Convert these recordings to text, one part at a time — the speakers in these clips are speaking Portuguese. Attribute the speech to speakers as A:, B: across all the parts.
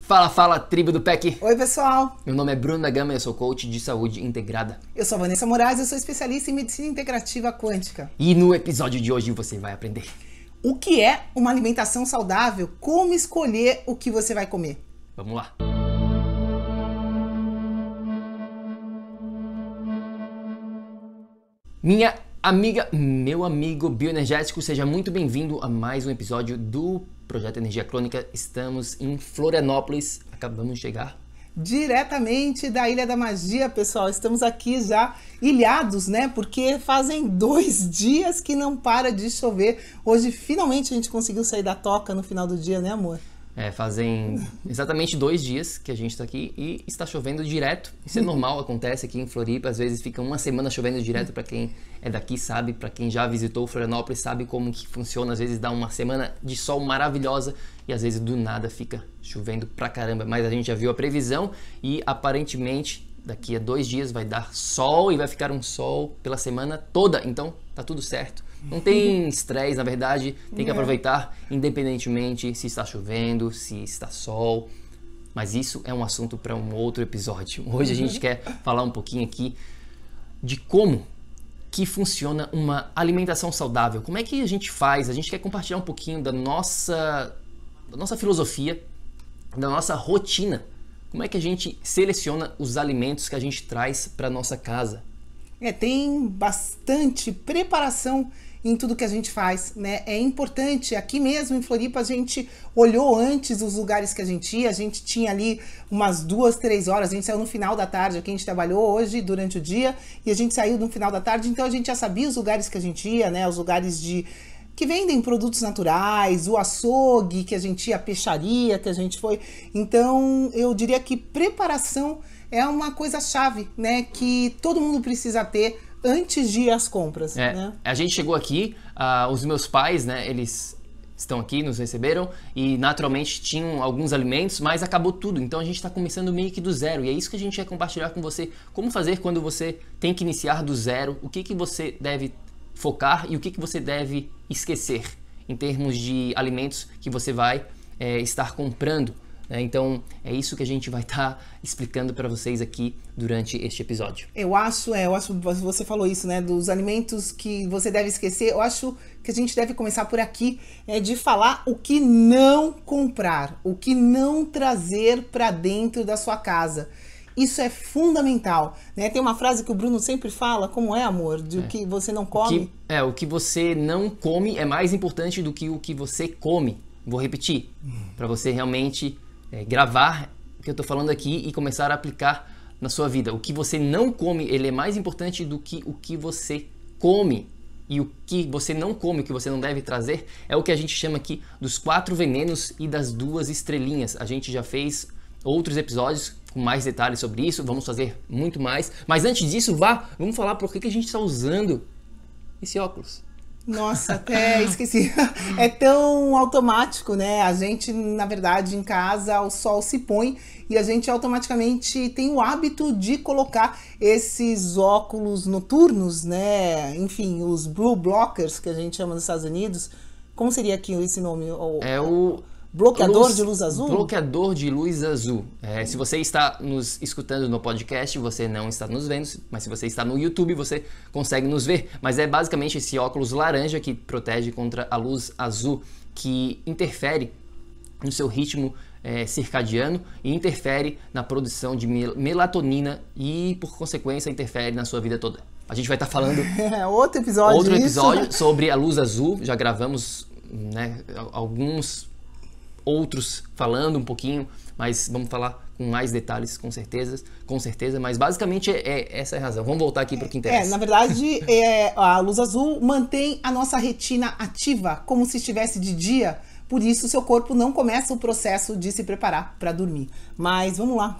A: Fala, fala, tribo do PEC!
B: Oi, pessoal!
A: Meu nome é Bruno da Gama e eu sou coach de saúde integrada.
B: Eu sou a Vanessa Moraes, eu sou especialista em medicina integrativa quântica.
A: E no episódio de hoje você vai aprender
B: o que é uma alimentação saudável, como escolher o que você vai comer.
A: Vamos lá! Minha amiga, meu amigo bioenergético, seja muito bem-vindo a mais um episódio do Projeto Energia Crônica. Estamos em Florianópolis, acabamos de chegar.
B: Diretamente da Ilha da Magia, pessoal. Estamos aqui já ilhados, né? Porque fazem 2 dias que não para de chover. Hoje, finalmente, a gente conseguiu sair da toca no final do dia, né, amor?
A: Fazem exatamente 2 dias que a gente está aqui e está chovendo direto. Isso é normal, acontece aqui em Floripa. Às vezes fica uma semana chovendo direto, para quem é daqui sabe, para quem já visitou Florianópolis sabe como que funciona. Às vezes dá uma semana de sol maravilhosa e às vezes do nada fica chovendo pra caramba. Mas a gente já viu a previsão e aparentemente daqui a 2 dias vai dar sol e vai ficar um sol pela semana toda. Então tá tudo certo. Não tem estresse, na verdade, tem que aproveitar independentemente se está chovendo, se está sol. Mas isso é um assunto para um outro episódio. Hoje a gente quer falar um pouquinho aqui de como que funciona uma alimentação saudável. Como é que a gente faz? A gente quer compartilhar um pouquinho da nossa filosofia, da nossa rotina. Como é que a gente seleciona os alimentos que a gente traz para nossa casa?
B: Tem bastante preparação em tudo que a gente faz, né? É importante, aqui mesmo em Floripa a gente olhou antes os lugares que a gente tinha ali umas 2, 3 horas, a gente saiu no final da tarde, aqui a gente trabalhou hoje durante o dia e a gente saiu no final da tarde, então a gente já sabia os lugares que a gente ia, né? Os lugares que vendem produtos naturais, o açougue que a gente ia, a peixaria que a gente foi. Então eu diria que preparação é uma coisa chave, né? Que todo mundo precisa ter antes de ir às compras, né?
A: A gente chegou aqui, os meus pais, né, eles estão aqui, nos receberam e naturalmente tinham alguns alimentos, mas acabou tudo, então a gente está começando meio que do zero e é isso que a gente quer compartilhar com você, como fazer quando você tem que iniciar do zero, o que você deve focar e o que você deve esquecer em termos de alimentos que você vai estar comprando. Então é isso que a gente vai estar explicando para vocês aqui durante este episódio.
B: Eu acho você falou isso, né, dos alimentos que você deve esquecer. Eu acho que a gente deve começar por aqui, de falar o que não comprar, o que não trazer para dentro da sua casa. Isso é fundamental, né? Tem uma frase que o Bruno sempre fala, como é, amor? O que você não come.
A: O que você não come é mais importante do que o que você come. Vou repetir, para você realmente gravar o que eu estou falando aqui e começar a aplicar na sua vida. O que você não come, ele é mais importante do que o que você come. E o que você não come, o que você não deve trazer, é o que a gente chama aqui dos 4 venenos e das 2 estrelinhas. A gente já fez outros episódios com mais detalhes sobre isso, vamos fazer muito mais. Mas antes disso, vamos falar por que a gente está usando esse óculos.
B: Nossa, até esqueci. É tão automático, né? A gente, na verdade, em casa, o sol se põe e a gente automaticamente tem o hábito de colocar esses óculos noturnos, né? Enfim, os blue blockers, que a gente chama nos Estados Unidos. Como seria aqui esse nome?
A: É o
B: bloqueador de luz azul?
A: Bloqueador de luz azul. Se você está nos escutando no podcast, você não está nos vendo, mas se você está no YouTube, você consegue nos ver. Mas é basicamente esse óculos laranja que protege contra a luz azul, que interfere no seu ritmo circadiano e interfere na produção de melatonina e, por consequência, interfere na sua vida toda. A gente vai estar falando
B: outro episódio
A: sobre a luz azul. Já gravamos, né, alguns outros falando um pouquinho, mas vamos falar com mais detalhes com certeza, mas basicamente essa é a razão. Vamos voltar aqui para o que interessa.
B: Na verdade, a luz azul mantém a nossa retina ativa, como se estivesse de dia, por isso o seu corpo não começa o processo de se preparar para dormir. Mas vamos lá.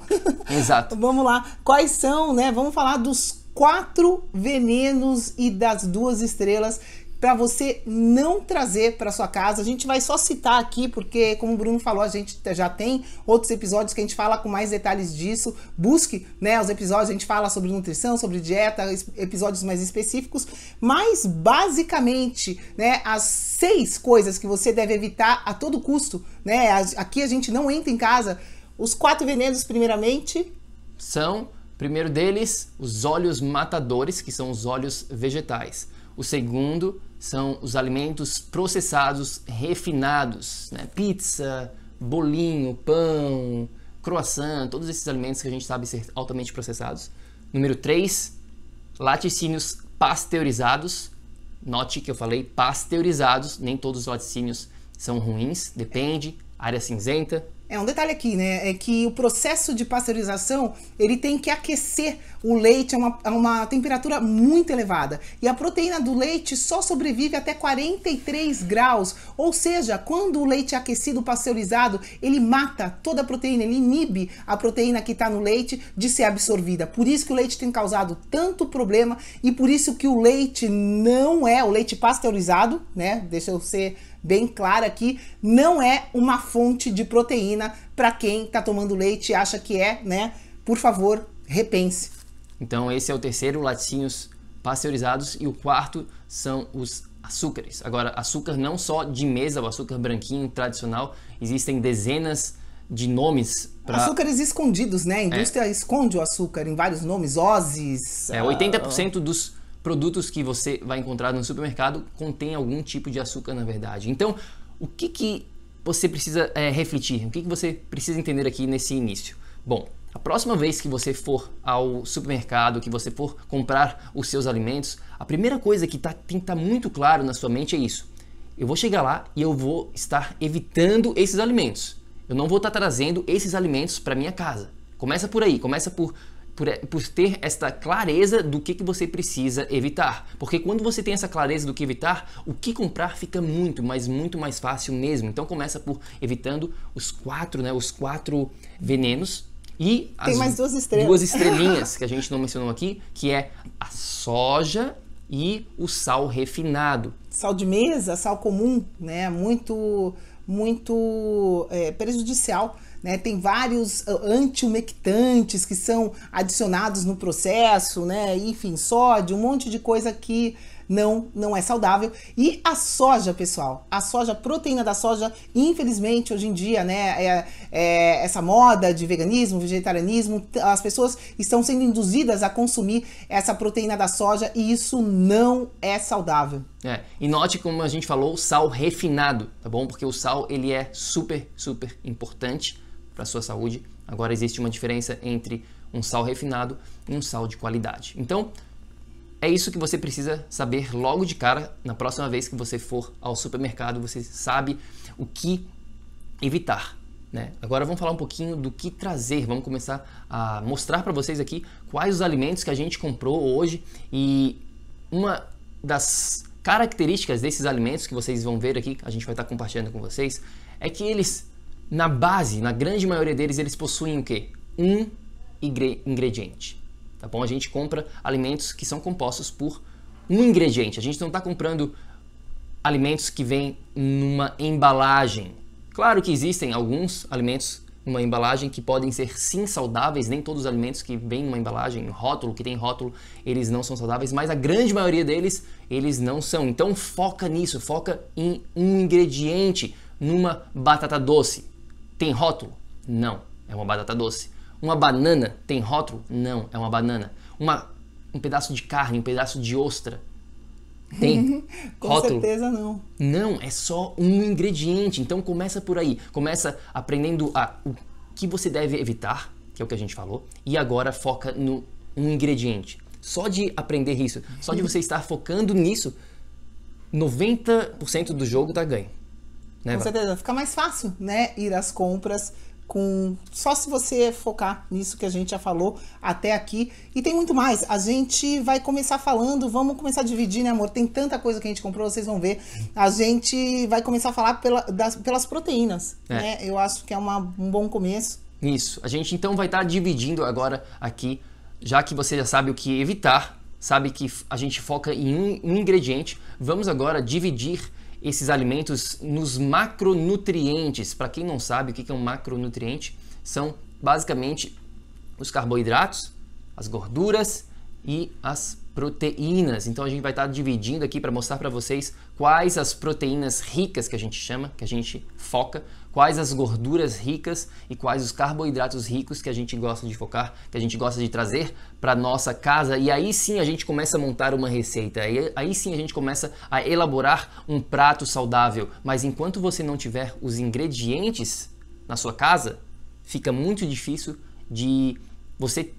A: Exato.
B: Vamos lá. Quais são, né? Vamos falar dos 4 venenos e das 2 estrelas para você não trazer para sua casa. A gente vai só citar aqui, porque como o Bruno falou, a gente já tem outros episódios que a gente fala com mais detalhes disso. Busque, né, os episódios, a gente fala sobre nutrição, sobre dieta, episódios mais específicos, mas basicamente, né, as 6 coisas que você deve evitar a todo custo, né? Aqui a gente não entra em casa Os 4 venenos, primeiramente,
A: são, primeiro deles, os óleos matadores, que são os óleos vegetais. O segundo são os alimentos processados refinados, né? Pizza, bolinho, pão, croissant, todos esses alimentos que a gente sabe ser altamente processados. Número 3, laticínios pasteurizados. Note que eu falei pasteurizados, nem todos os laticínios são ruins, depende, área cinzenta.
B: Um detalhe aqui, né, é que o processo de pasteurização, ele tem que aquecer o leite a uma temperatura muito elevada. E a proteína do leite só sobrevive até 43 graus. Ou seja, quando o leite é aquecido, pasteurizado, ele mata toda a proteína, ele inibe a proteína que está no leite de ser absorvida. Por isso que o leite tem causado tanto problema e por isso que o leite não é, o leite pasteurizado, né, deixa eu ser bem clara aqui, não é uma fonte de proteína para quem está tomando leite e acha que é, né? Por favor, repense.
A: Então esse é o terceiro, laticínios pasteurizados, e o quarto são os açúcares. Agora, açúcar não só de mesa, o açúcar branquinho tradicional, existem dezenas de nomes para...
B: Açúcares escondidos, né? A indústria esconde o açúcar em vários nomes, ozes...
A: 80% dos produtos que você vai encontrar no supermercado contém algum tipo de açúcar, na verdade. Então, o que você precisa refletir? O que você precisa entender aqui nesse início? Bom, a próxima vez que você for ao supermercado, que você for comprar os seus alimentos, a primeira coisa que tem que estar muito claro na sua mente é isso. Eu vou chegar lá e eu vou estar evitando esses alimentos. Eu não vou estar trazendo esses alimentos para minha casa. Começa por aí, começa por ter esta clareza do que você precisa evitar. Porque quando você tem essa clareza do que evitar, o que comprar fica muito, mas muito mais fácil mesmo. Então começa por evitando os 4, né, os 4 venenos e
B: tem
A: as
B: mais 2 estrelas.
A: 2 estrelinhas que a gente não mencionou aqui, que é a soja e o sal refinado.
B: Sal de mesa, sal comum, né, muito prejudicial. Né, tem vários antiumectantes que são adicionados no processo, né, enfim, sódio, um monte de coisa que não é saudável. E a soja, pessoal, a proteína da soja, infelizmente, hoje em dia, né, essa moda de veganismo, vegetarianismo, as pessoas estão sendo induzidas a consumir essa proteína da soja e isso não é saudável.
A: E note como a gente falou, sal refinado, tá bom? Porque o sal, ele é super, super importante para a sua saúde. Agora existe uma diferença entre um sal refinado e um sal de qualidade. Então, é isso que você precisa saber logo de cara. Na próxima vez que você for ao supermercado, você sabe o que evitar, né? Agora vamos falar um pouquinho do que trazer. Vamos começar a mostrar para vocês aqui quais os alimentos que a gente comprou hoje. E uma das características desses alimentos que vocês vão ver aqui, a gente vai estar compartilhando com vocês, é que eles, na base, na grande maioria deles, eles possuem o quê? Um ingrediente. Tá bom? A gente compra alimentos que são compostos por um ingrediente. A gente não está comprando alimentos que vêm numa embalagem. Claro que existem alguns alimentos numa embalagem que podem ser sim saudáveis. Nem todos os alimentos que vêm numa embalagem, rótulo, que tem rótulo, eles não são saudáveis, mas a grande maioria deles, eles não são. Então foca nisso, foca em um ingrediente. Numa batata doce, tem rótulo? Não, é uma batata doce. Uma banana tem rótulo? Não, é uma banana. Um pedaço de carne, um pedaço de ostra tem
B: Com
A: rótulo?
B: certeza não.
A: Não, é só um ingrediente. Então começa por aí. Começa aprendendo o que você deve evitar, que é o que a gente falou, e agora foca no um ingrediente. Só de aprender isso, só de você estar focando nisso, 90% do jogo tá ganho. Né,
B: com certeza, fica mais fácil, né, ir às compras só se você focar nisso que a gente já falou até aqui. E tem muito mais. A gente vai começar falando, vamos começar a dividir, né, amor? Tem tanta coisa que a gente comprou, vocês vão ver. A gente vai começar a falar pelas proteínas, né? Eu acho que é um bom começo.
A: Isso. A gente então vai estar dividindo agora aqui, já que você já sabe o que evitar, sabe que a gente foca em um ingrediente, vamos agora dividir esses alimentos nos macronutrientes. Para quem não sabe o que é um macronutriente, são basicamente os carboidratos, as gorduras e as proteínas. Então a gente vai estar dividindo aqui para mostrar para vocês quais as proteínas ricas que a gente chama, que a gente foca, quais as gorduras ricas e quais os carboidratos ricos que a gente gosta de focar, que a gente gosta de trazer para nossa casa. E aí sim a gente começa a montar uma receita, aí sim a gente começa a elaborar um prato saudável. Mas enquanto você não tiver os ingredientes na sua casa, fica muito difícil de você,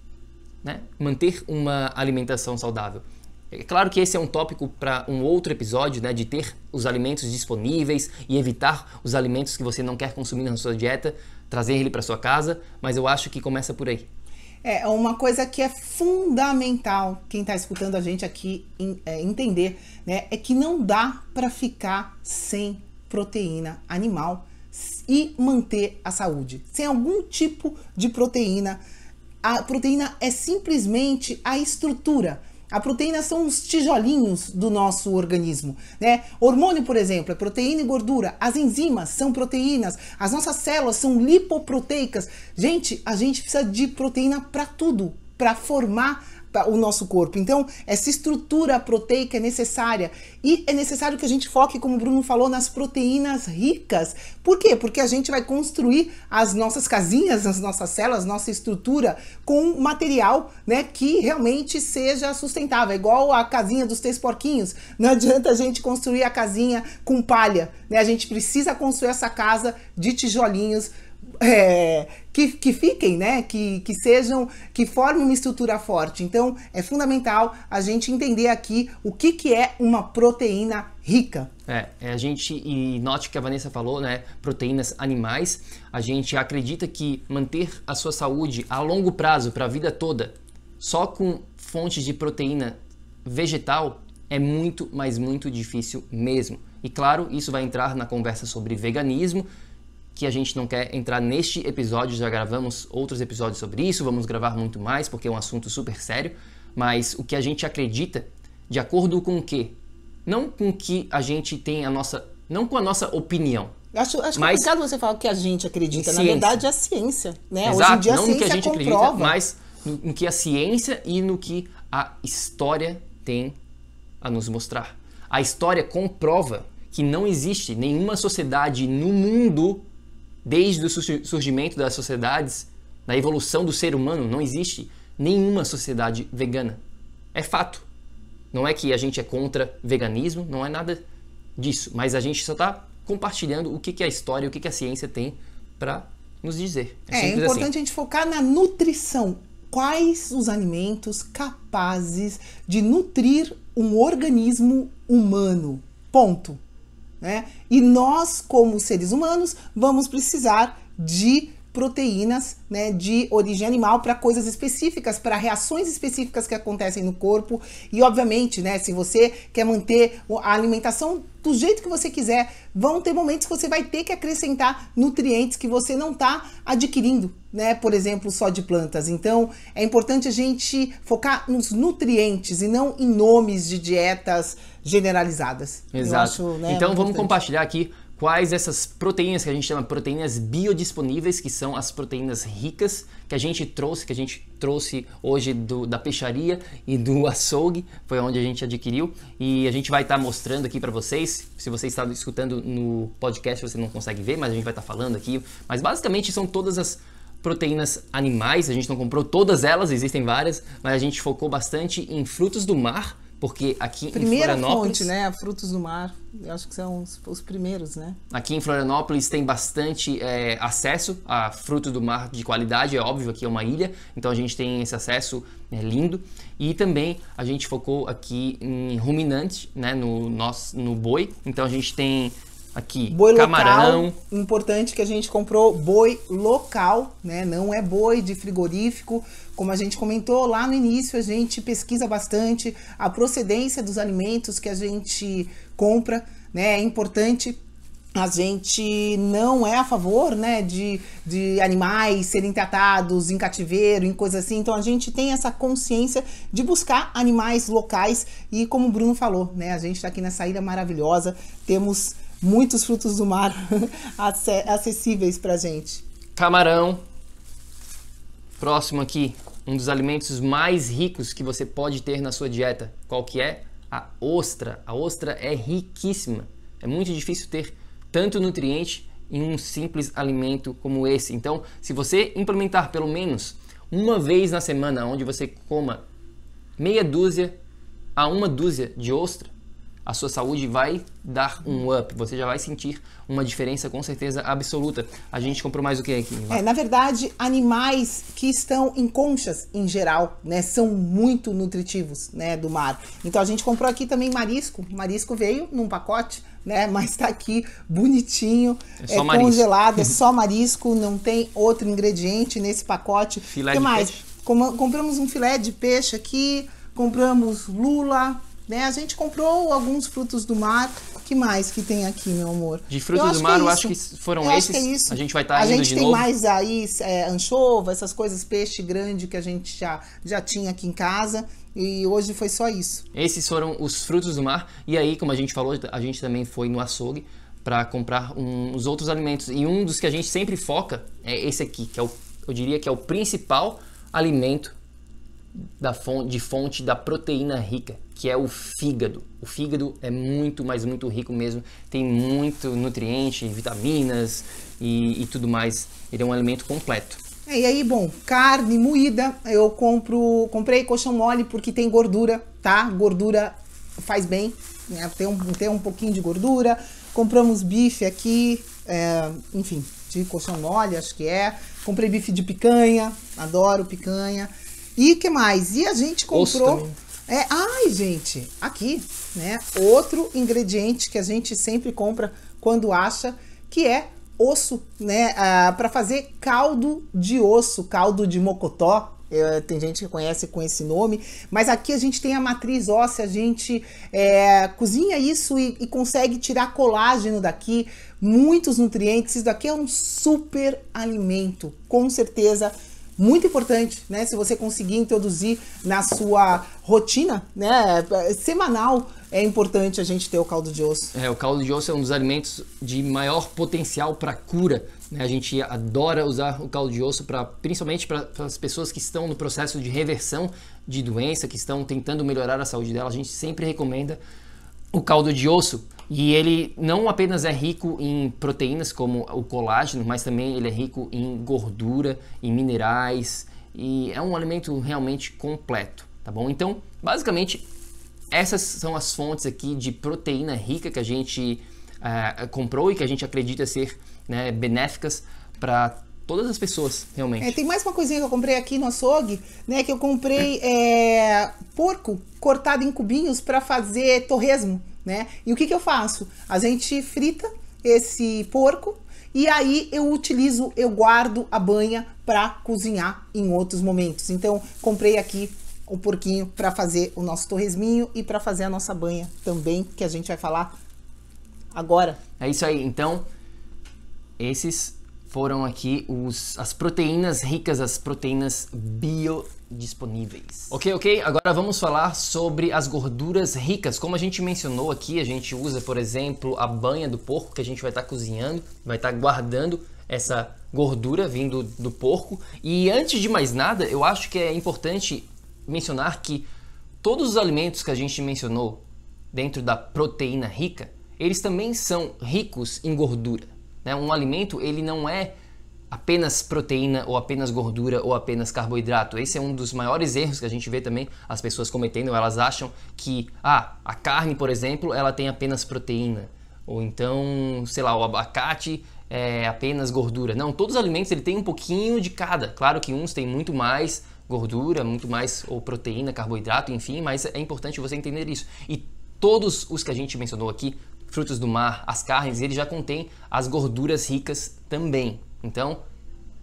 A: né, manter uma alimentação saudável. É claro que esse é um tópico para um outro episódio, né, de ter os alimentos disponíveis e evitar os alimentos que você não quer consumir na sua dieta, trazer ele para sua casa, mas eu acho que começa por aí.
B: É uma coisa que é fundamental, quem está escutando a gente aqui entender, né, é que não dá para ficar sem proteína animal e manter a saúde. Sem algum tipo de proteína. A proteína é simplesmente a estrutura. A proteína são os tijolinhos do nosso organismo, né? Hormônio, por exemplo, é proteína e gordura. As enzimas são proteínas. As nossas células são lipoproteicas. Gente, a gente precisa de proteína para tudo, para formar o nosso corpo. Então, essa estrutura proteica é necessária. E é necessário que a gente foque, como o Bruno falou, nas proteínas ricas. Por quê? Porque a gente vai construir as nossas casinhas, as nossas células, nossa estrutura com material, né, que realmente seja sustentável. É igual a casinha dos 3 porquinhos. Não adianta a gente construir a casinha com palha, né? A gente precisa construir essa casa de tijolinhos que fiquem, né, que sejam, que formem uma estrutura forte. Então é fundamental a gente entender aqui o que é uma proteína rica.
A: A gente, e note que a Vanessa falou, né, proteínas animais, a gente acredita que manter a sua saúde a longo prazo, para a vida toda, só com fontes de proteína vegetal é muito, mas muito difícil mesmo. E claro, isso vai entrar na conversa sobre veganismo, que a gente não quer entrar neste episódio, já gravamos outros episódios sobre isso, vamos gravar muito mais, porque é um assunto super sério, mas o que a gente acredita, de acordo com o quê? Não com que a gente tem não com a nossa opinião.
B: Acho complicado você falar que a gente acredita, na verdade é a ciência, né?
A: Exato,
B: hoje em dia
A: não
B: a ciência
A: no que a gente
B: comprova.
A: acredita, mas no que a ciência e no que a história tem a nos mostrar. A história comprova que não existe nenhuma sociedade no mundo, desde o surgimento das sociedades, da evolução do ser humano, não existe nenhuma sociedade vegana. É fato. Não é que a gente é contra veganismo, não é nada disso. Mas a gente só está compartilhando o que a história e o que a ciência tem para nos dizer.
B: É importante a gente focar na nutrição. Quais os alimentos capazes de nutrir um organismo humano? Ponto. Né? E nós, como seres humanos, vamos precisar de proteínas, né, de origem animal para coisas específicas, para reações específicas que acontecem no corpo. E obviamente, né, se você quer manter a alimentação do jeito que você quiser, vão ter momentos que você vai ter que acrescentar nutrientes que você não está adquirindo, né, por exemplo, só de plantas. Então é importante a gente focar nos nutrientes e não em nomes de dietas generalizadas.
A: Exato.
B: Eu acho, né,
A: então vamos
B: importante
A: compartilhar aqui quais essas proteínas que a gente chama proteínas biodisponíveis, que são as proteínas ricas que a gente trouxe hoje da peixaria e do açougue, foi onde a gente adquiriu, e a gente vai estar mostrando aqui para vocês. Se você está escutando no podcast, você não consegue ver, mas a gente vai estar falando aqui. Mas basicamente são todas as proteínas animais, a gente não comprou todas elas, existem várias, mas a gente focou bastante em frutos do mar, porque aqui
B: primeira
A: em Florianópolis...
B: fonte, né? Frutos do mar, eu acho que são os primeiros, né?
A: Aqui em Florianópolis tem bastante acesso a frutos do mar de qualidade, é óbvio, aqui é uma ilha, então a gente tem esse acesso lindo. E também a gente focou aqui em ruminante, né? No boi, então a gente tem aqui
B: boi
A: camarão.
B: Local, importante que a gente comprou boi local, né? Não é boi de frigorífico. Como a gente comentou lá no início, a gente pesquisa bastante a procedência dos alimentos que a gente compra, né? É importante. A gente não é a favor, né, de animais serem tratados em cativeiro, em coisas assim. Então a gente tem essa consciência de buscar animais locais e, como o Bruno falou, né, a gente está aqui nessa ilha maravilhosa, temos muitos frutos do mar acessíveis pra gente.
A: Camarão. Próximo aqui, um dos alimentos mais ricos que você pode ter na sua dieta. Qual que é? A ostra. A ostra é riquíssima. É muito difícil ter tanto nutriente em um simples alimento como esse. Então, se você implementar pelo menos uma vez na semana, onde você coma meia dúzia a uma dúzia de ostra, a sua saúde vai dar um up. Você já vai sentir uma diferença com certeza absoluta. A gente comprou mais o que aqui?
B: Na verdade, animais que estão em conchas, em geral, né, são muito nutritivos, né, do mar. Então a gente comprou aqui também marisco. Marisco veio num pacote, né, mas tá aqui bonitinho, congelado, é só marisco, não tem outro ingrediente nesse pacote.
A: Filé
B: de
A: mais? Peixe?
B: Compramos um filé de peixe aqui, compramos lula, né? A gente comprou alguns frutos do mar. Que mais que tem aqui, meu amor?
A: De frutos do mar, eu acho que foram esses.
B: É isso.
A: A gente vai estar indo de novo.
B: A gente tem mais aí anchova, essas coisas, peixe grande que a gente já tinha aqui em casa. E hoje foi só isso.
A: Esses foram os frutos do mar. E aí, como a gente falou, a gente também foi no açougue para comprar os outros alimentos. E um dos que a gente sempre foca é esse aqui, que é eu diria que é o principal alimento de fonte da proteína rica, que é o fígado. O fígado é muito, mas muito rico mesmo, tem muito nutriente, vitaminas e tudo mais. Ele é um alimento completo.
B: E aí, bom, carne moída, eu comprei coxão mole porque tem gordura, tá? Gordura faz bem, né? Tem um pouquinho de gordura. Compramos bife aqui, enfim, de coxão mole, acho que é. Comprei bife de picanha, adoro picanha. E o que mais? E a gente comprou... Ai, gente, aqui, né? Outro ingrediente que a gente sempre compra quando acha, que é osso, né? Para fazer caldo de osso, caldo de mocotó. Tem gente que conhece com esse nome, mas aqui a gente tem a matriz óssea, a gente cozinha isso e consegue tirar colágeno daqui, muitos nutrientes. Isso daqui é um super alimento, com certeza. Muito importante, né? Se você conseguir introduzir na sua rotina, né, semanal, é importante a gente ter o caldo de osso.
A: O caldo de osso é um dos alimentos de maior potencial para cura, né? A gente adora usar o caldo de osso principalmente para as pessoas que estão no processo de reversão de doença, que estão tentando melhorar a saúde dela. A gente sempre recomenda o caldo de osso. E ele não apenas é rico em proteínas como o colágeno, mas também ele é rico em gordura, em minerais, e é um alimento realmente completo, tá bom? Então, basicamente, essas são as fontes aqui de proteína rica que a gente comprou e que a gente acredita ser, né, benéficas para todas as pessoas, realmente.
B: Tem mais uma coisinha que eu comprei aqui no açougue, né, que eu comprei porco cortado em cubinhos para fazer torresmo. Né? E o que eu faço? A gente frita esse porco e aí eu guardo a banha para cozinhar em outros momentos. Então, comprei aqui o porquinho para fazer o nosso torresminho e para fazer a nossa banha também, que a gente vai falar agora.
A: É isso aí. Então, esses foram aqui as proteínas ricas, as proteínas biodisponíveis. Ok? Agora vamos falar sobre as gorduras ricas. Como a gente mencionou aqui, a gente usa, por exemplo, a banha do porco, que a gente vai estar cozinhando, vai estar guardando essa gordura vindo do porco. E antes de mais nada, eu acho que é importante mencionar que todos os alimentos que a gente mencionou dentro da proteína rica, eles também são ricos em gordura. Um alimento, ele não é apenas proteína ou apenas gordura ou apenas carboidrato. Esse é um dos maiores erros que a gente vê também as pessoas cometendo. Elas acham que a carne, por exemplo, ela tem apenas proteína. Ou então, sei lá, o abacate é apenas gordura. Não, todos os alimentos ele tem um pouquinho de cada. Claro que uns têm muito mais gordura, muito mais ou proteína, carboidrato, enfim, mas é importante você entender isso. E todos os que a gente mencionou aqui, frutos do mar, as carnes, ele já contém as gorduras ricas também. Então,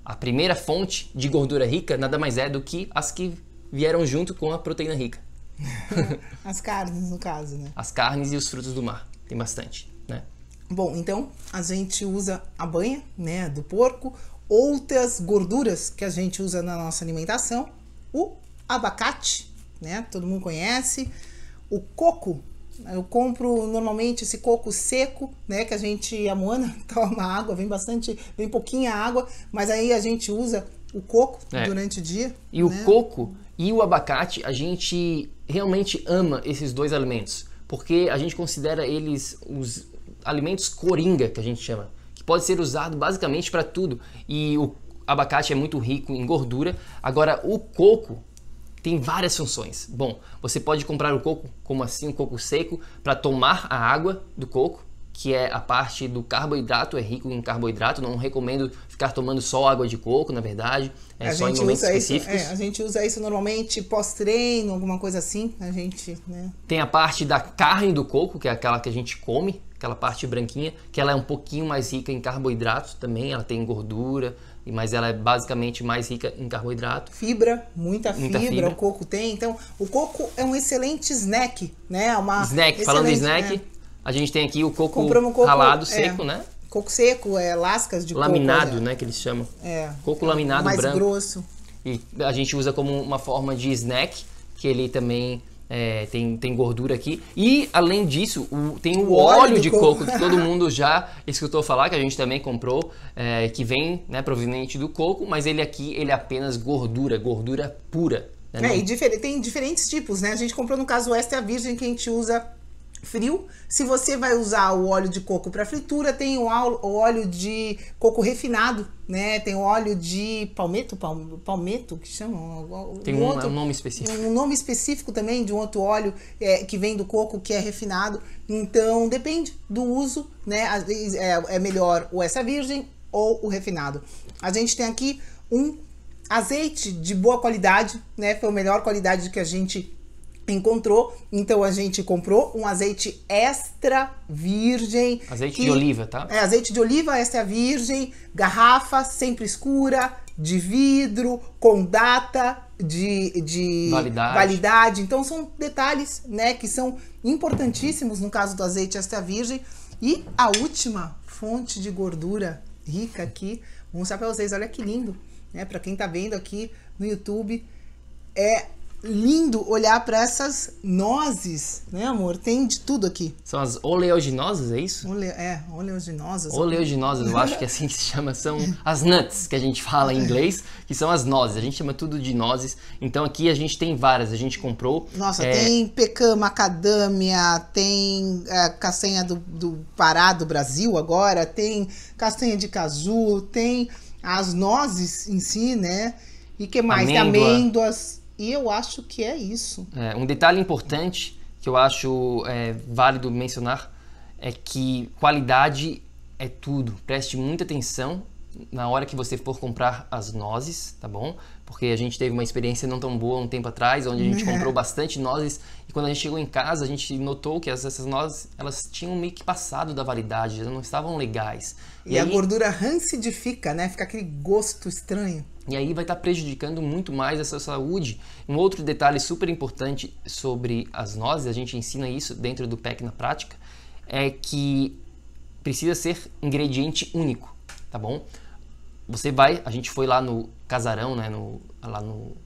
A: a primeira fonte de gordura rica nada mais é do que as que vieram junto com a proteína rica.
B: As carnes, no caso, né?
A: As carnes e os frutos do mar. Tem bastante, né?
B: Bom, então a gente usa a banha, né, do porco. Outras gorduras que a gente usa na nossa alimentação. O abacate, né? Todo mundo conhece. O coco. Eu compro normalmente esse coco seco, né, que a gente, a Moana toma água, vem pouquinha água, mas aí a gente usa o coco durante o dia.
A: E o coco e o abacate, a gente realmente ama esses dois alimentos, porque a gente considera eles os alimentos coringa, que a gente chama, que pode ser usado basicamente para tudo. E o abacate é muito rico em gordura. Agora, o coco tem várias funções. Bom, você pode comprar o coco, como assim, o coco seco, para tomar a água do coco, que é a parte do carboidrato, é rico em carboidrato. Não recomendo ficar tomando só água de coco, na verdade, só em momentos específicos.
B: A gente usa isso normalmente pós-treino, alguma coisa assim,
A: Tem a parte da carne do coco, que é aquela que a gente come, aquela parte branquinha, que ela é um pouquinho mais rica em carboidratos também, ela tem gordura, mas ela é basicamente mais rica em carboidrato.
B: Fibra, muita fibra o coco tem. Então, o coco é um excelente snack, né?
A: Falando em snack, a gente tem aqui o coco ralado, seco, né?
B: Coco seco, lascas de
A: laminado,
B: coco.
A: né, que eles chamam. Coco laminado
B: mais
A: branco.
B: Grosso.
A: E a gente usa como uma forma de snack, que ele também tem gordura aqui. E, além disso, tem o óleo de coco, que todo mundo já escutou falar, que a gente também comprou, que vem, né, proveniente do coco, mas ele aqui, ele é apenas gordura pura. Né?
B: E tem diferentes tipos, né? A gente comprou, no caso, o extra virgem, que a gente usa frio. Se você vai usar o óleo de coco para fritura, tem o óleo de coco refinado, né? Tem o óleo de palmeto que chama?
A: Tem um nome específico.
B: Um nome específico também de um outro óleo que vem do coco, que é refinado. Então, depende do uso, né? Às vezes é melhor o extra virgem ou o refinado. A gente tem aqui um azeite de boa qualidade, né? Foi a melhor qualidade que a gente encontrou, então a gente comprou um azeite extra virgem.
A: Azeite de oliva, tá?
B: Azeite de oliva extra virgem, garrafa sempre escura, de vidro, com data de validade. Então são detalhes, né, que são importantíssimos no caso do azeite extra virgem. E a última fonte de gordura rica aqui, vou mostrar para vocês, olha que lindo, né? Para quem tá vendo aqui no YouTube, é lindo olhar para essas nozes, né, amor? Tem de tudo aqui.
A: São as oleaginosas, é isso?
B: Oleaginosas.
A: Oleaginosas, eu acho que é assim que se chama. São as nuts, que a gente fala em inglês, que são as nozes. A gente chama tudo de nozes. Então aqui a gente tem várias, a gente comprou.
B: Nossa, tem pecan, macadâmia, tem castanha do Pará, do Brasil agora, tem castanha de caju, tem as nozes em si, né? E que mais? Tem amêndoas. E eu acho que é isso.
A: Um detalhe importante que eu acho válido mencionar é que qualidade é tudo. Preste muita atenção na hora que você for comprar as nozes, tá bom? Porque a gente teve uma experiência não tão boa um tempo atrás, onde a gente comprou bastante nozes e quando a gente chegou em casa, a gente notou que essas nozes, elas tinham meio que passado da validade, elas não estavam legais.
B: E a gordura rancidifica, né? Fica aquele gosto estranho.
A: E aí vai estar prejudicando muito mais a sua saúde. Um outro detalhe super importante sobre as nozes, a gente ensina isso dentro do PEC na prática, é que precisa ser ingrediente único, tá bom? A gente foi lá no casarão, né, lá no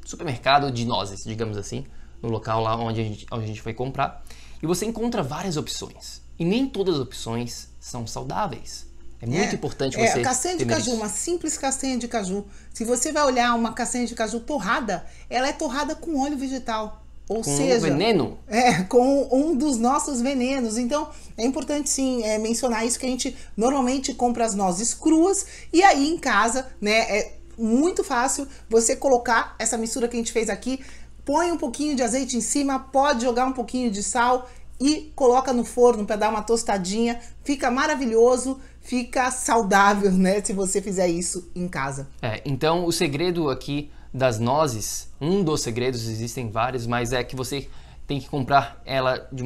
A: supermercado de nozes, digamos assim, no local lá onde a gente foi comprar, e você encontra várias opções. E nem todas as opções são saudáveis. É muito importante você
B: a castanha de caju, uma simples castanha de caju. Se você vai olhar uma castanha de caju torrada, ela é torrada com óleo vegetal. Ou seja,
A: veneno?
B: Com um dos nossos venenos. Então, é importante sim mencionar isso, que a gente normalmente compra as nozes cruas e aí em casa, né, é muito fácil você colocar essa mistura que a gente fez aqui, põe um pouquinho de azeite em cima, pode jogar um pouquinho de sal e coloca no forno para dar uma tostadinha. Fica maravilhoso, fica saudável, né, se você fizer isso em casa.
A: Então o segredo aqui das nozes, um dos segredos, existem vários, mas é que você tem que comprar ela de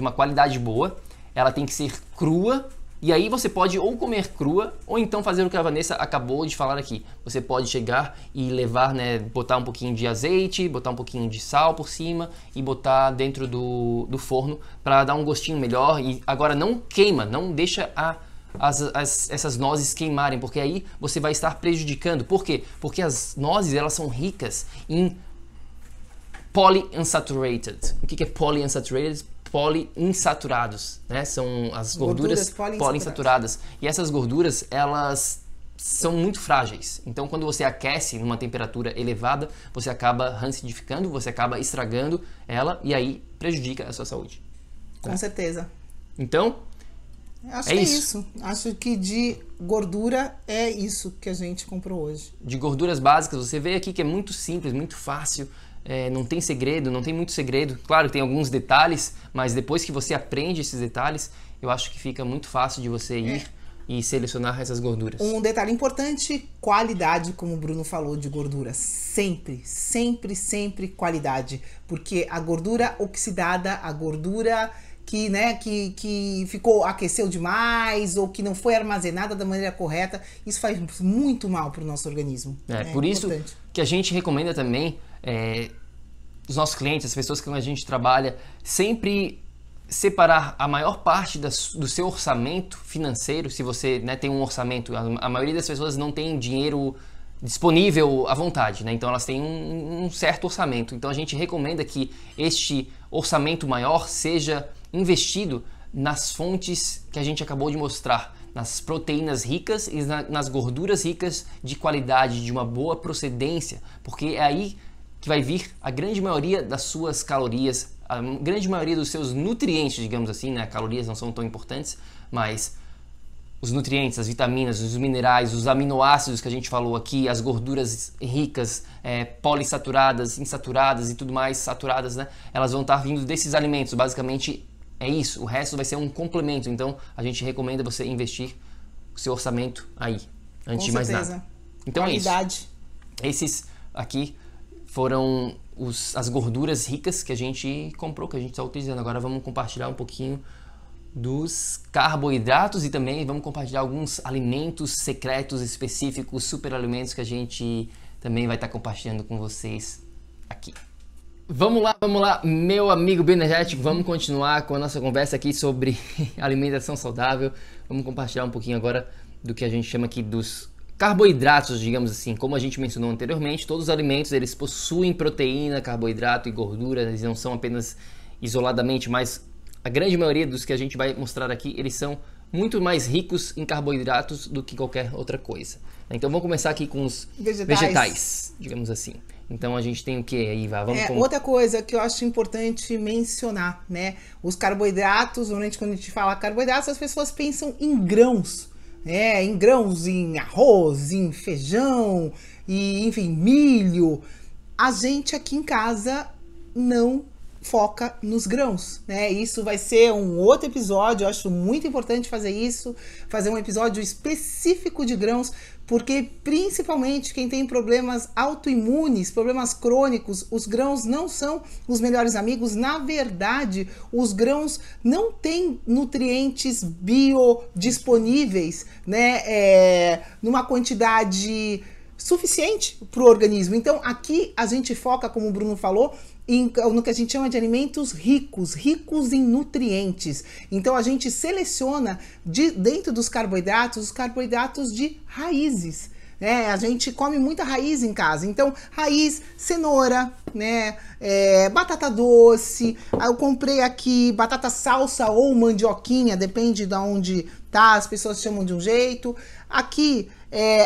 A: uma qualidade boa, ela tem que ser crua, e aí você pode ou comer crua, ou então fazer o que a Vanessa acabou de falar aqui. Você pode chegar e levar, né, botar um pouquinho de azeite, botar um pouquinho de sal por cima e botar dentro do forno para dar um gostinho melhor. E agora não queima, não deixa essas nozes queimarem, porque aí você vai estar prejudicando. Por quê? Porque as nozes, elas são ricas em polyunsaturated. O que é polyunsaturated? Poliinsaturados, né? São as gorduras poliinsaturadas. E essas gorduras, elas são muito frágeis. Então, quando você aquece numa temperatura elevada, você acaba rancidificando, você acaba estragando ela e aí prejudica a sua saúde.
B: Com certeza.
A: Então,
B: acho que é isso. Acho que de gordura é isso que a gente comprou hoje.
A: De gorduras básicas, você vê aqui que é muito simples, muito fácil, não tem segredo, não tem muito segredo. Claro que tem alguns detalhes, mas depois que você aprende esses detalhes, eu acho que fica muito fácil de você ir e selecionar essas gorduras.
B: Um detalhe importante, qualidade, como o Bruno falou, de gordura. Sempre, sempre, sempre qualidade. Porque a gordura oxidada, a gordura que aqueceu demais ou que não foi armazenada da maneira correta, isso faz muito mal para o nosso organismo.
A: Por isso que a gente recomenda também os nossos clientes, as pessoas com quem a gente trabalha, sempre separar a maior parte do seu orçamento financeiro. Se você tem um orçamento, a maioria das pessoas não tem dinheiro disponível à vontade, né? Então elas têm um certo orçamento. Então a gente recomenda que este orçamento maior seja investido nas fontes que a gente acabou de mostrar, nas proteínas ricas e nas gorduras ricas de qualidade, de uma boa procedência, porque é aí que vai vir a grande maioria das suas calorias, a grande maioria dos seus nutrientes, digamos assim, né? Calorias não são tão importantes, mas os nutrientes, as vitaminas, os minerais, os aminoácidos que a gente falou aqui, as gorduras ricas, polissaturadas, insaturadas e tudo mais, saturadas, né? Elas vão estar vindo desses alimentos, basicamente é isso. O resto vai ser um complemento, então a gente recomenda você investir o seu orçamento aí, antes de mais nada. Então
B: qualidade.
A: É isso. Esses aqui foram as gorduras ricas que a gente comprou, que a gente está utilizando. Agora vamos compartilhar um pouquinho dos carboidratos e também vamos compartilhar alguns alimentos secretos, específicos, super alimentos que a gente também vai estar compartilhando com vocês aqui. Vamos lá, meu amigo bioenergético, vamos continuar com a nossa conversa aqui sobre alimentação saudável. Vamos compartilhar um pouquinho agora do que a gente chama aqui dos carboidratos, digamos assim. Como a gente mencionou anteriormente, todos os alimentos eles possuem proteína, carboidrato e gordura, eles não são apenas isoladamente, mas a grande maioria dos que a gente vai mostrar aqui, eles são muito mais ricos em carboidratos do que qualquer outra coisa. Então vamos começar aqui com os vegetais, digamos assim. Então a gente tem o que aí, Vá?
B: Outra coisa que eu acho importante mencionar, né? Os carboidratos, normalmente quando a gente fala carboidratos, as pessoas pensam em grãos. Em grãos, em arroz, em feijão, e, enfim, milho. A gente aqui em casa não foca nos grãos, né? Isso vai ser um outro episódio, eu acho muito importante fazer isso, fazer um episódio específico de grãos, porque principalmente quem tem problemas autoimunes, problemas crônicos, os grãos não são os melhores amigos. Na verdade, os grãos não têm nutrientes biodisponíveis, né? Numa quantidade suficiente para o organismo. Então aqui a gente foca, como o Bruno falou, no que a gente chama de alimentos ricos em nutrientes. Então a gente seleciona dentro dos carboidratos, os carboidratos de raízes. A gente come muita raiz em casa, então raiz, cenoura, né? Batata doce. Eu comprei aqui batata salsa ou mandioquinha, depende de onde tá, as pessoas chamam de um jeito. Aqui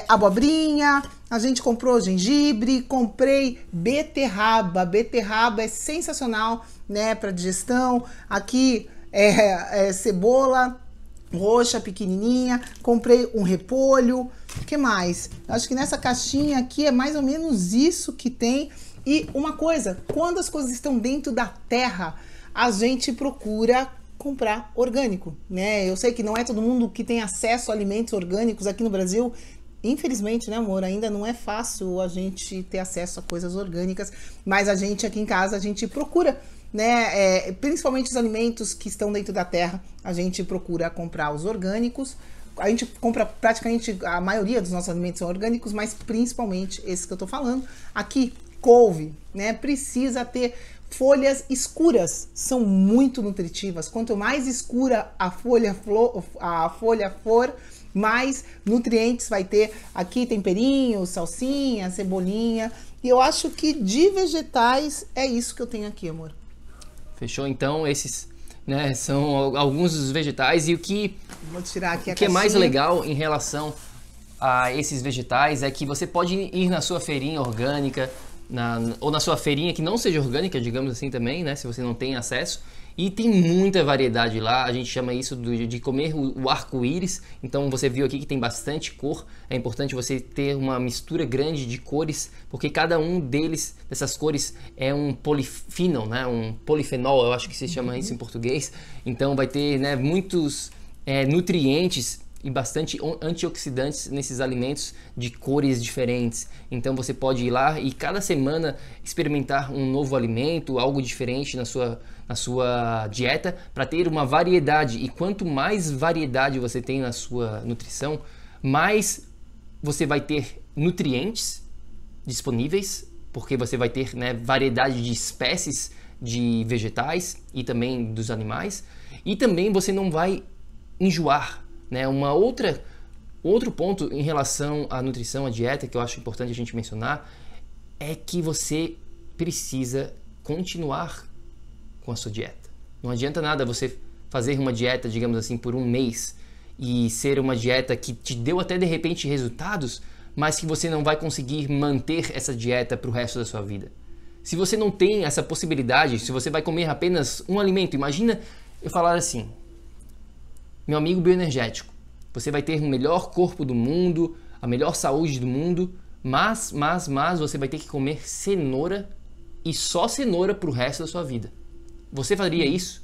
B: abobrinha, a gente comprou gengibre, comprei beterraba. Beterraba é sensacional, né, para digestão. Aqui cebola roxa pequenininha, comprei um repolho. O que mais? Acho que nessa caixinha aqui é mais ou menos isso que tem. E uma coisa, quando as coisas estão dentro da terra, a gente procura comprar orgânico, né? Eu sei que não é todo mundo que tem acesso a alimentos orgânicos aqui no Brasil. Infelizmente, né, amor? Ainda não é fácil a gente ter acesso a coisas orgânicas, mas a gente aqui em casa, a gente procura, né? Principalmente os alimentos que estão dentro da terra, a gente procura comprar os orgânicos. A gente compra praticamente a maioria dos nossos alimentos são orgânicos, mas principalmente esses que eu tô falando. Aqui, couve, né? Precisa ter folhas escuras, são muito nutritivas. Quanto mais escura a folha for, mais nutrientes vai ter. Aqui temperinho, salsinha, cebolinha. E eu acho que de vegetais é isso que eu tenho aqui, amor.
A: Fechou? Então esses, né, são alguns dos vegetais. E o que,
B: vou tirar aqui
A: o que é mais legal em relação a esses vegetais é que você pode ir na sua feirinha orgânica, ou na sua feirinha que não seja orgânica, digamos assim também, né? Se você não tem acesso. E tem muita variedade lá, a gente chama isso de comer o arco-íris. Então você viu aqui que tem bastante cor. É importante você ter uma mistura grande de cores, porque cada um dessas cores é um polifenol, né? Um polifenol, eu acho que se chama isso em português. Então vai ter, né, muitos nutrientes e bastante antioxidantes nesses alimentos de cores diferentes. Então você pode ir lá e cada semana experimentar um novo alimento, algo diferente na sua dieta, para ter uma variedade. E quanto mais variedade você tem na sua nutrição, mais você vai ter nutrientes disponíveis, porque você vai ter, né, variedade de espécies de vegetais e também dos animais. E também você não vai enjoar, né? Outro ponto em relação à nutrição, à dieta, que eu acho importante a gente mencionar, é que você precisa continuar com a sua dieta. Não adianta nada você fazer uma dieta, digamos assim, por um mês e ser uma dieta que te deu até de repente resultados, mas que você não vai conseguir manter essa dieta para o resto da sua vida. Se você não tem essa possibilidade, se você vai comer apenas um alimento, imagina eu falar assim: meu amigo bioenergético, você vai ter o melhor corpo do mundo, a melhor saúde do mundo, mas você vai ter que comer cenoura e só cenoura para o resto da sua vida. Você faria isso?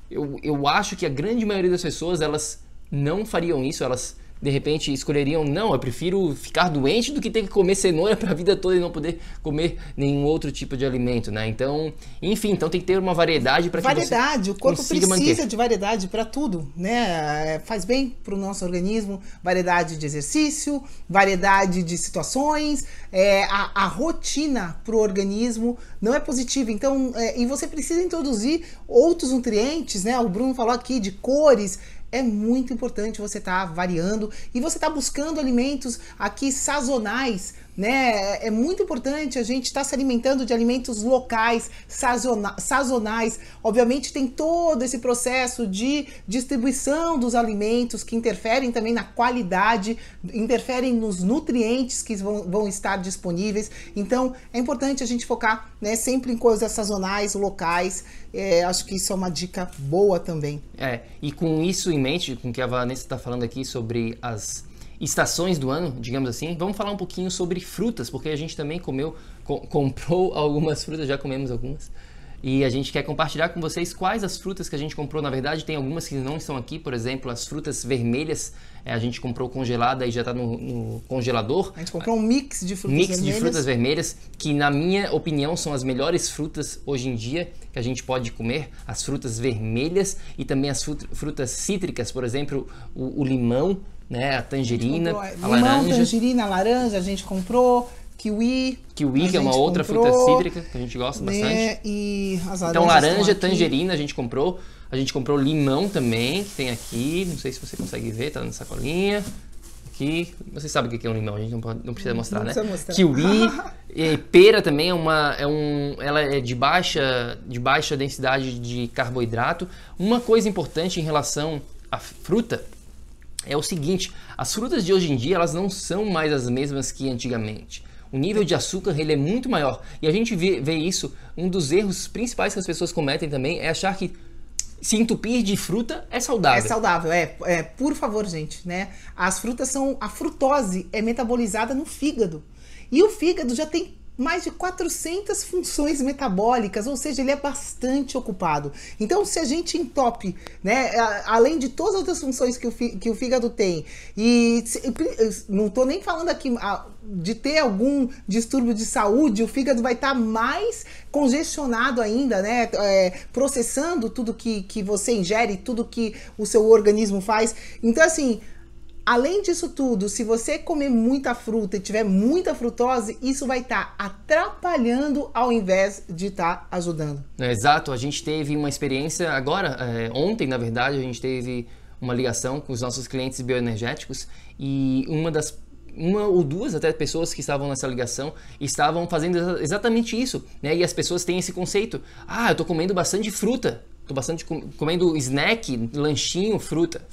A: Eu acho que a grande maioria das pessoas, elas não fariam isso, elas de repente escolheriam, não, eu prefiro ficar doente do que ter que comer cenoura para a vida toda e não poder comer nenhum outro tipo de alimento, né? Então, enfim, então tem que ter uma variedade para que
B: o corpo precisa de variedade para tudo, né? Faz bem para o nosso organismo, variedade de exercício, variedade de situações, a rotina para o organismo não é positiva, então, e você precisa introduzir outros nutrientes, né? O Bruno falou aqui de cores. É muito importante você estar variando e você estar buscando alimentos aqui sazonais, né? É muito importante a gente estar se alimentando de alimentos locais, sazonais. Obviamente tem todo esse processo de distribuição dos alimentos que interferem também na qualidade, interferem nos nutrientes que vão estar disponíveis. Então é importante a gente focar, né, sempre em coisas sazonais, locais. Acho que isso é uma dica boa também.
A: E com isso em mente, com o que a Vanessa está falando aqui sobre as estações do ano, digamos assim, vamos falar um pouquinho sobre frutas, porque a gente também comprou algumas frutas, já comemos algumas, e a gente quer compartilhar com vocês quais as frutas que a gente comprou. Na verdade, tem algumas que não estão aqui, por exemplo, as frutas vermelhas, a gente comprou congelada e já está no congelador.
B: A gente comprou um mix de frutas
A: vermelhas, que na minha opinião são as melhores frutas hoje em dia que a gente pode comer, as frutas vermelhas e também as frutas cítricas, por exemplo, o limão, né, a tangerina, a laranja.
B: Tangerina, laranja, a gente comprou, kiwi,
A: que é uma outra fruta cítrica que a gente gosta bastante.
B: E as
A: então laranja, tangerina a gente comprou limão também, que tem aqui, não sei se você consegue ver, tá na sacolinha. Aqui, você sabe o que é um limão, a gente não precisa mostrar, né? Kiwi, pera também ela é de baixa densidade de carboidrato. Uma coisa importante em relação à fruta é o seguinte: as frutas de hoje em dia, elas não são mais as mesmas que antigamente. O nível de açúcar, ele é muito maior. E a gente vê isso, um dos erros principais que as pessoas cometem também é achar que se entupir de fruta é saudável.
B: É saudável, por favor, gente, né? As frutas a frutose é metabolizada no fígado. E o fígado já tem mais de 400 funções metabólicas, ou seja, ele é bastante ocupado. Então, se a gente entope, né, além de todas as outras funções que o fígado tem, e não estou nem falando aqui de ter algum distúrbio de saúde, o fígado vai estar mais congestionado ainda, né, processando tudo que você ingere, tudo que o seu organismo faz. Então, assim, além disso tudo, se você comer muita fruta e tiver muita frutose, isso vai estar atrapalhando ao invés de estar ajudando.
A: Exato, a gente teve uma experiência agora, ontem na verdade, a gente teve uma ligação com os nossos clientes bioenergéticos e uma ou duas até pessoas que estavam nessa ligação estavam fazendo exatamente isso, né? E as pessoas têm esse conceito: eu tô comendo bastante fruta. Tô bastante comendo snack, lanchinho, fruta.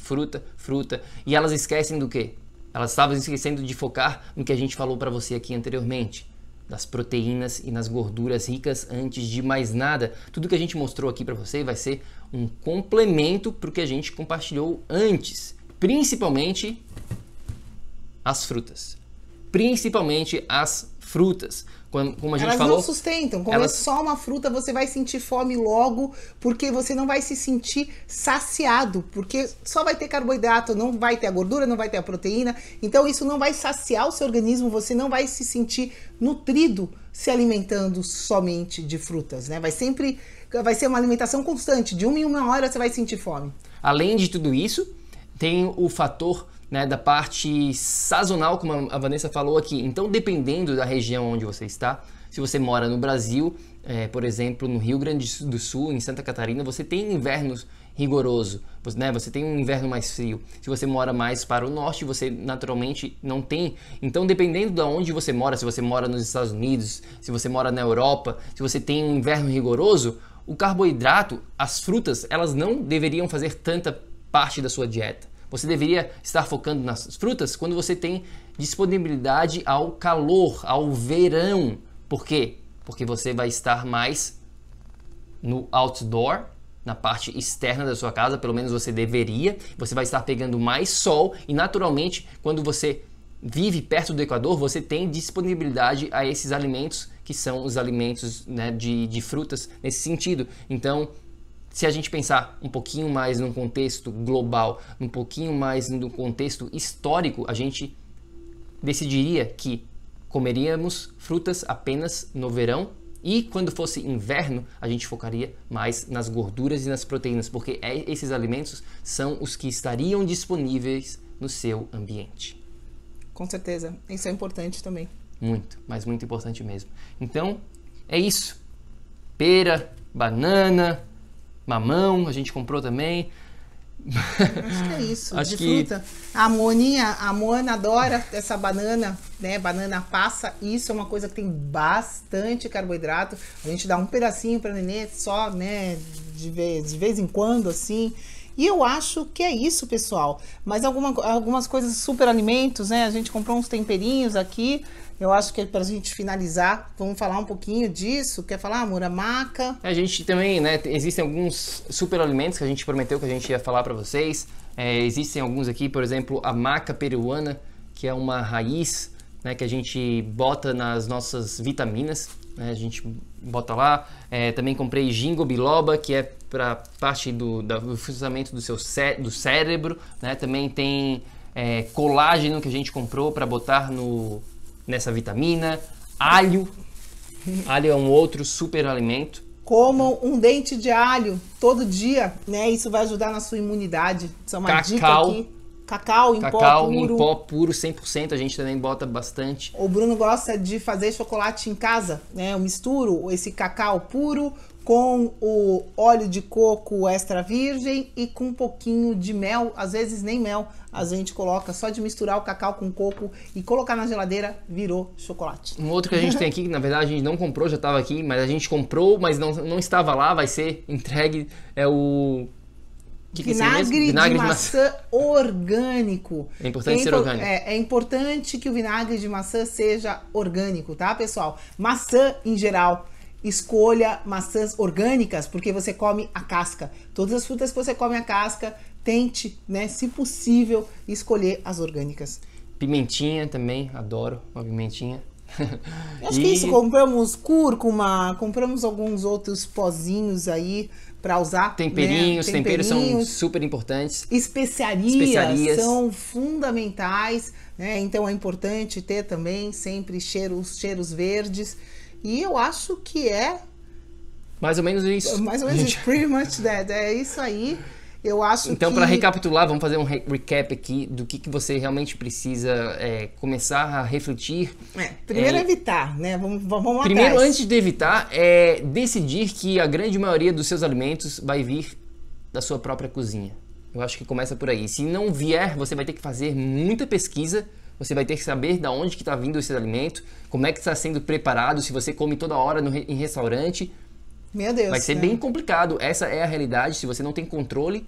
A: E elas esquecem do quê? Elas estavam esquecendo de focar no que a gente falou para você aqui anteriormente, das proteínas e nas gorduras ricas antes de mais nada. Tudo que a gente mostrou aqui para você vai ser um complemento para o que a gente compartilhou antes, principalmente as frutas. Principalmente as frutas. Como a gente
B: elas
A: falou,
B: não sustentam. Comer só uma fruta, você vai sentir fome logo, porque você não vai se sentir saciado, porque só vai ter carboidrato, não vai ter a gordura, não vai ter a proteína. Então isso não vai saciar o seu organismo, você não vai se sentir nutrido se alimentando somente de frutas, né? Vai ser uma alimentação constante, de 1 em 1 hora você vai sentir fome.
A: Além de tudo isso, tem o fator, né, da parte sazonal, como a Vanessa falou aqui. Então, dependendo da região onde você está, se você mora no Brasil, por exemplo, no Rio Grande do Sul, em Santa Catarina, você tem inverno rigoroso, né? Você tem um inverno mais frio. Se você mora mais para o norte, você naturalmente não tem. Então, dependendo de onde você mora, se você mora nos Estados Unidos, se você mora na Europa, se você tem um inverno rigoroso, o carboidrato, as frutas, elas não deveriam fazer tanta parte da sua dieta. Você deveria estar focando nas frutas quando você tem disponibilidade ao calor, ao verão. Por quê? Porque você vai estar mais no outdoor, na parte externa da sua casa, pelo menos você deveria. Você vai estar pegando mais sol e, naturalmente, quando você vive perto do Equador, você tem disponibilidade a esses alimentos, que são os alimentos, né, de frutas nesse sentido. Então, se a gente pensar um pouquinho mais num contexto global, um pouquinho mais no contexto histórico, a gente decidiria que comeríamos frutas apenas no verão e quando fosse inverno, a gente focaria mais nas gorduras e nas proteínas, porque esses alimentos são os que estariam disponíveis no seu ambiente.
B: Com certeza, isso é importante também.
A: Muito, mas muito importante mesmo. Então, é isso. Pera, banana, mamão, a gente comprou também.
B: Acho que é isso, de fruta. A Moana adora essa banana, né? Banana passa, isso é uma coisa que tem bastante carboidrato. A gente dá um pedacinho para nenê só, né? De vez em quando, assim. E eu acho que é isso, pessoal. Mas algumas coisas, super alimentos, né? A gente comprou uns temperinhos aqui. Eu acho que é pra gente finalizar, vamos falar um pouquinho disso. Quer falar, amor? A maca?
A: A gente também, né? Existem alguns super alimentos que a gente prometeu que a gente ia falar para vocês. Existem alguns aqui, por exemplo, a maca peruana, que é uma raiz, né, que a gente bota nas nossas vitaminas, né? A gente bota lá. Também comprei ginkgo biloba, que é para parte do funcionamento do cérebro, né? Também tem colágeno que a gente comprou para botar nessa vitamina. Alho é um outro super alimento.
B: Comam um dente de alho todo dia, né? Isso vai ajudar na sua imunidade. Isso é uma dica aqui. Cacau em pó
A: puro 100%, a gente também bota bastante.
B: O Bruno gosta de fazer chocolate em casa, né? Eu misturo esse cacau puro com o óleo de coco extra virgem e com um pouquinho de mel, às vezes nem mel, a gente coloca, só de misturar o cacau com coco e colocar na geladeira, virou chocolate.
A: Um outro que a gente tem aqui, que na verdade a gente não comprou, já estava aqui, mas a gente comprou, mas não estava lá, vai ser entregue, é o...
B: Vinagre de maçã orgânico.
A: É importante ser orgânico.
B: É importante que o vinagre de maçã seja orgânico, tá, pessoal? Maçã em geral. Escolha maçãs orgânicas, porque você come a casca. Todas as frutas que você come a casca, tente, né, se possível, escolher as orgânicas.
A: Pimentinha também, adoro uma pimentinha.
B: Acho que isso, compramos cúrcuma, compramos alguns outros pozinhos aí para usar.
A: Temperinhos, né? Temperos são super importantes.
B: Especiarias são fundamentais, né? Então é importante ter também sempre cheiros verdes. E eu acho que é...
A: mais ou menos isso.
B: Mais ou menos isso, pretty much that. É isso aí. Eu acho
A: então, para recapitular, vamos fazer um recap aqui do que você realmente precisa começar a refletir.
B: Primeiro evitar, né? Vamos
A: primeiro,
B: atrás.
A: Antes de evitar, é decidir que a grande maioria dos seus alimentos vai vir da sua própria cozinha. Eu acho que começa por aí. Se não vier, você vai ter que fazer muita pesquisa. Você vai ter que saber de onde que está vindo esse alimento, como é que está sendo preparado, se você come toda hora em restaurante.
B: Meu Deus.
A: Vai ser bem complicado. Essa é a realidade. Se você não tem controle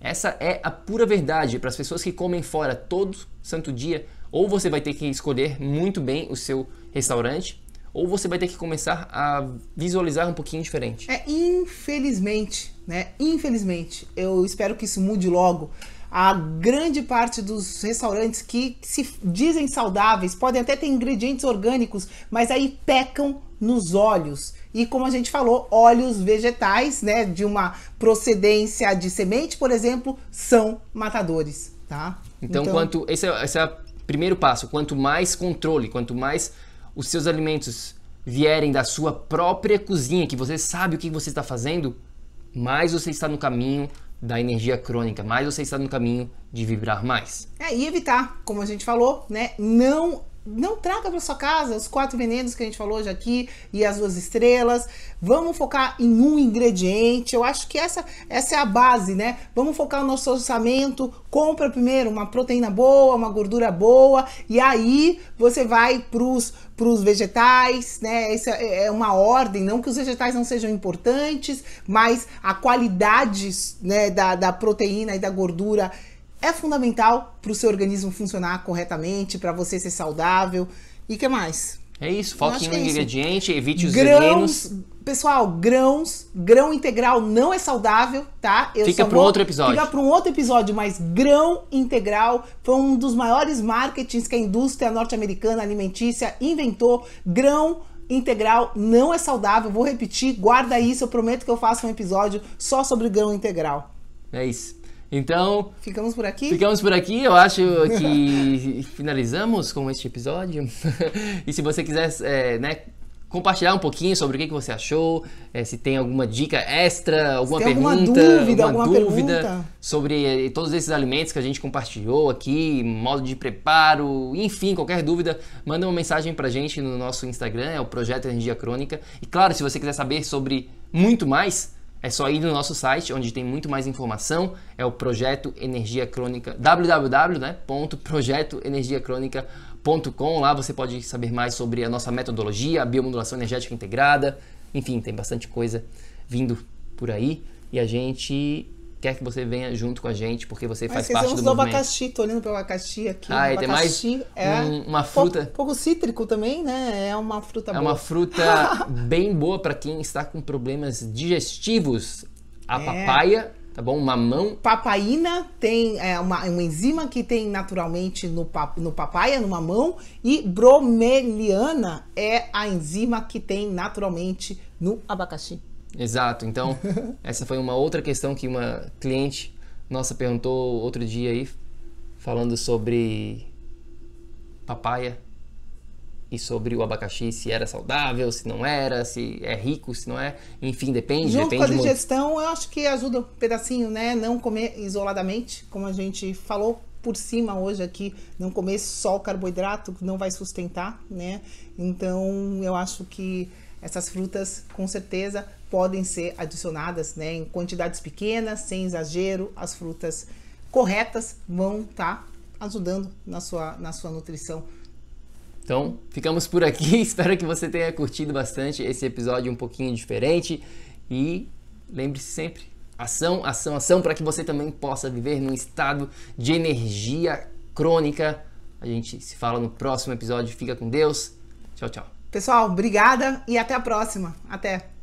A: Essa é a pura verdade. Para as pessoas que comem fora todo santo dia, ou você vai ter que escolher muito bem o seu restaurante, ou você vai ter que começar a visualizar um pouquinho diferente.
B: Infelizmente, né? Infelizmente, eu espero que isso mude logo. A grande parte dos restaurantes que se dizem saudáveis podem até ter ingredientes orgânicos, mas aí pecam nos óleos. E como a gente falou, óleos vegetais, né, de uma procedência de semente, por exemplo, são matadores, tá?
A: Então esse é o primeiro passo. Quanto mais controle, quanto mais os seus alimentos vierem da sua própria cozinha, que você sabe o que você está fazendo, mais você está no caminho da energia crônica, mais você está no caminho de vibrar mais.
B: E evitar, como a gente falou, né, não traga para sua casa os 4 venenos que a gente falou já aqui e as 2 estrelas. Vamos focar em um ingrediente. Eu acho que essa é a base, né? Vamos focar no nosso orçamento. Compra primeiro uma proteína boa, uma gordura boa, e aí você vai pros vegetais, né? Essa é uma ordem, não que os vegetais não sejam importantes, mas a qualidade, né, da proteína e da gordura é fundamental para o seu organismo funcionar corretamente, para você ser saudável. E o que mais?
A: É isso, foque em um ingrediente, evite os venenos.
B: Pessoal, grão integral não é saudável, tá?
A: Fica para um outro episódio.
B: Fica para um outro episódio, mas grão integral foi um dos maiores marketings que a indústria norte-americana alimentícia inventou. Grão integral não é saudável, vou repetir, guarda isso, eu prometo que eu faço um episódio só sobre grão integral.
A: É isso. Então,
B: ficamos por aqui?
A: Ficamos por aqui, eu acho que finalizamos com este episódio. E se você quiser compartilhar um pouquinho sobre o que você achou, se tem alguma dica extra, alguma pergunta, alguma dúvida sobre todos esses alimentos que a gente compartilhou aqui, modo de preparo, enfim, qualquer dúvida, manda uma mensagem pra gente no nosso Instagram, é o Projeto Energia Crônica. E claro, se você quiser saber sobre muito mais, é só ir no nosso site, onde tem muito mais informação, é o Projeto Energia Crônica, www.projetoenergiacronica.com. Lá você pode saber mais sobre a nossa metodologia, a biomodulação energética integrada, enfim, tem bastante coisa vindo por aí e a gente quer que você venha junto com a gente, porque você faz parte do movimento.
B: Abacaxi, tô olhando para o abacaxi aqui.
A: Tem mais uma fruta.
B: Um pouco cítrico também, né? É uma fruta boa.
A: É uma fruta bem boa para quem está com problemas digestivos. A papaya, tá bom? Mamão.
B: Papaina tem uma enzima que tem naturalmente no papaya, no mamão. E bromeliana é a enzima que tem naturalmente no abacaxi.
A: Exato, então essa foi uma outra questão que uma cliente nossa perguntou outro dia aí, falando sobre papaya e sobre o abacaxi, se era saudável, se não era, se é rico, se não é, enfim, depende.
B: Junto com a digestão, eu acho que ajuda um pedacinho, né? Não comer isoladamente, como a gente falou por cima hoje aqui, não comer só o carboidrato, não vai sustentar, né? Então, eu acho que essas frutas, com certeza, podem ser adicionadas, né, em quantidades pequenas, sem exagero. As frutas corretas vão estar ajudando na sua nutrição.
A: Então, ficamos por aqui. Espero que você tenha curtido bastante esse episódio um pouquinho diferente. E lembre-se sempre, ação, ação, ação, para que você também possa viver num estado de energia crônica. A gente se fala no próximo episódio. Fica com Deus. Tchau, tchau.
B: Pessoal, obrigada e até a próxima. Até!